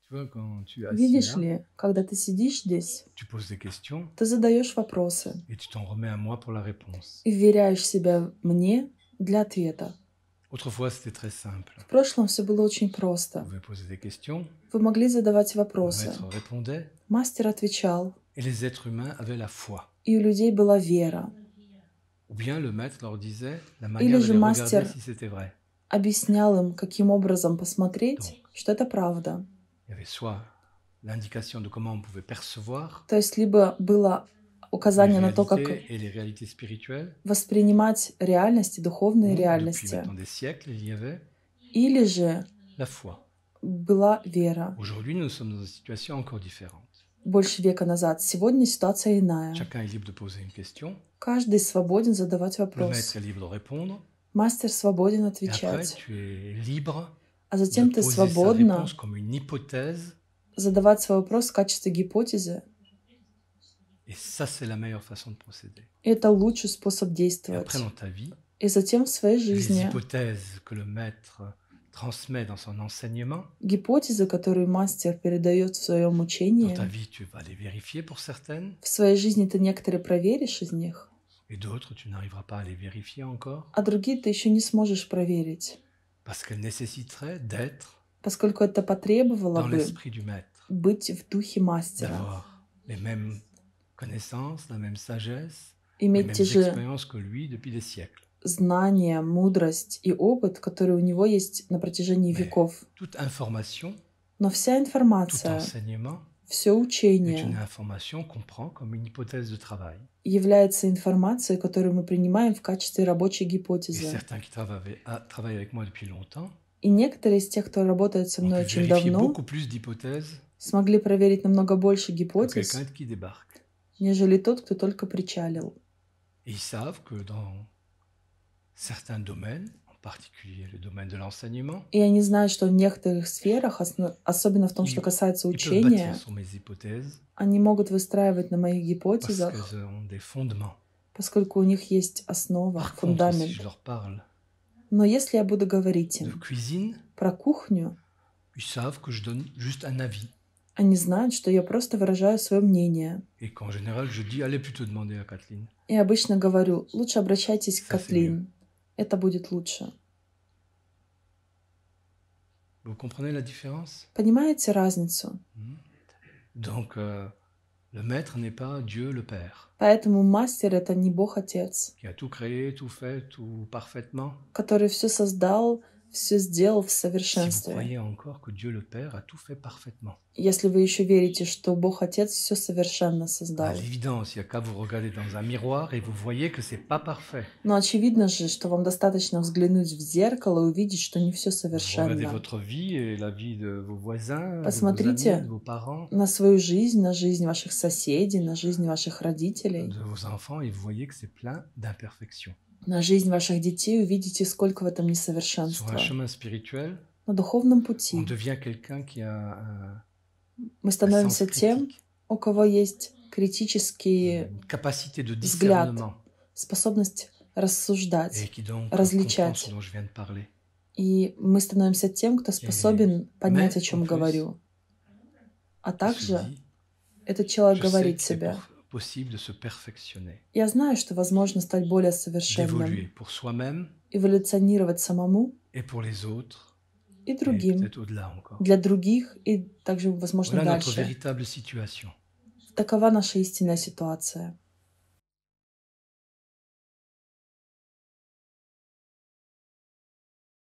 Tu vois, quand tu es assis Видишь là, ли, когда ты сидишь здесь, tu poses des questions ты задаешь вопросы et tu t'en remets à moi pour la réponse. и вверяешь себя мне для ответа. Autrefois, c'était très simple. В прошлом все было очень Vous просто. pouvez poser des questions, Вы могли задавать le вопросы. maître répondait, Мастер отвечал, et les êtres humains avaient la foi. и у людей была вера. Ou bien le maître leur disait la Или manière же d'aller regarder мастер si c'était vrai. объяснял им, каким образом посмотреть, что это правда. Il y avait soit l'indication de comment on pouvait percevoir То есть либо было les указание на то, как réalités et les réalités spirituelles, воспринимать реальности, духовные ou depuis реальности, maintenant des siècles, il y avait или же la foi. была вера. Aujourd'hui, nous sommes dans une situation encore différente. Больше века назад. Сегодня ситуация иная. Chacun est libre de poser une question, Каждый свободен задавать le вопрос. maître est libre de répondre, Мастер свободен et après, отвечать. tu es libre А de затем ты poser sa свободна réponse comme une hypothèse, задавать свой вопрос в качестве гипотезы. et ça, c'est la meilleure façon de procéder. И это лучший способ Et действовать. après, dans ta vie, И затем в своей les жизни hypothèses que le maître transmet dans son enseignement, гипотезы, которые мастер передает в своем dans ta учении, vie, tu vas les vérifier pour certaines, в своей жизни ты некоторые проверишь из них, et d'autres, tu n'arriveras pas à les vérifier encore, а другие ты еще не сможешь проверить, parce qu'elles nécessiteraient d'être поскольку это потребовало dans бы l'esprit du maître, быть в духе мастера, d'avoir les mêmes connaissances, la même sagesse, les иметь mêmes те же expériences que lui depuis des siècles. знания, мудрость и опыт, которые у него есть на протяжении Mais веков. toute information, Но вся tout информация, enseignement все est une учение information qu'on prend comme une hypothèse de travail. является информацией, которую мы принимаем в качестве рабочей Et гипотезы. certains qui travaillent avec moi depuis longtemps И некоторые из тех, кто работает со ont мной pu очень vérifier давно, beaucoup plus d'hypothèses смогли проверить намного больше que гипотез, quelqu'un qui débarque. нежели тот, кто только причалил. Et ils savent que dans certains domaines, en particulier le domaine de l'enseignement, И они знают, что в некоторых сферах, особенно в том, что касается ils peuvent bâtir учения, sur mes hypothèses они могут выстраивать на моих parce гипотезах, qu'elles ont des fondements. поскольку у них есть основа, Par contre, si фундамент. je leur parle Но если я буду говорить de им cuisine, про кухню, ils savent que je donne juste un avis. они знают, что я просто выражаю свое мнение. Et qu'en général, je dis, allez plutôt demander à Kathleen. И обычно говорю, лучше обращайтесь к Ça, c'est Катлин. Это будет лучше. Vous comprenez la différence? Понимаете разницу? Donc, le maître n'est pas Dieu le Père, Поэтому мастер — это не Бог-Отец, qui a tout créé, tout fait, tout parfaitement. который все создал, все сделал в Si vous совершенстве. croyez encore que Dieu le Père a tout fait parfaitement. Если вы еще верите, что Бог-Отец все совершенно À создал. l'évidence, il n'y a qu'à vous regarder dans un miroir et vous voyez que c'est pas parfait. Но очевидно же, что вам достаточно взглянуть в зеркало и увидеть, что не все Vous regardez совершенно. votre vie et la vie de vos voisins, de vos Посмотрите amis, de vos parents, на свою жизнь, на жизнь ваших соседей, на жизнь ваших родителей, de vos enfants et vous voyez que c'est plein d'imperfections. на жизнь ваших детей, увидите, сколько в этом Sur несовершенства. un chemin spirituel, На духовном on пути devient quelqu'un qui a мы un sens становимся тем, critique, у кого есть критические une capacité de взгляд, discernement способность et рассуждать. qui donc различать. comprend ce dont je viens de parler. И мы становимся тем, кто способен понять, о чем en plus, говорю. А Il se также dit, этот человек je sais говорит que c'est себе, possible de se perfectionner, я знаю, что возможно стать более совершенным, d'évoluer pour soi-même эволюционировать самому et pour les autres, и et другим, peut-être au-delà encore. для других и также, возможно, Voilà notre дальше. véritable situation. Такова наша истинная ситуация.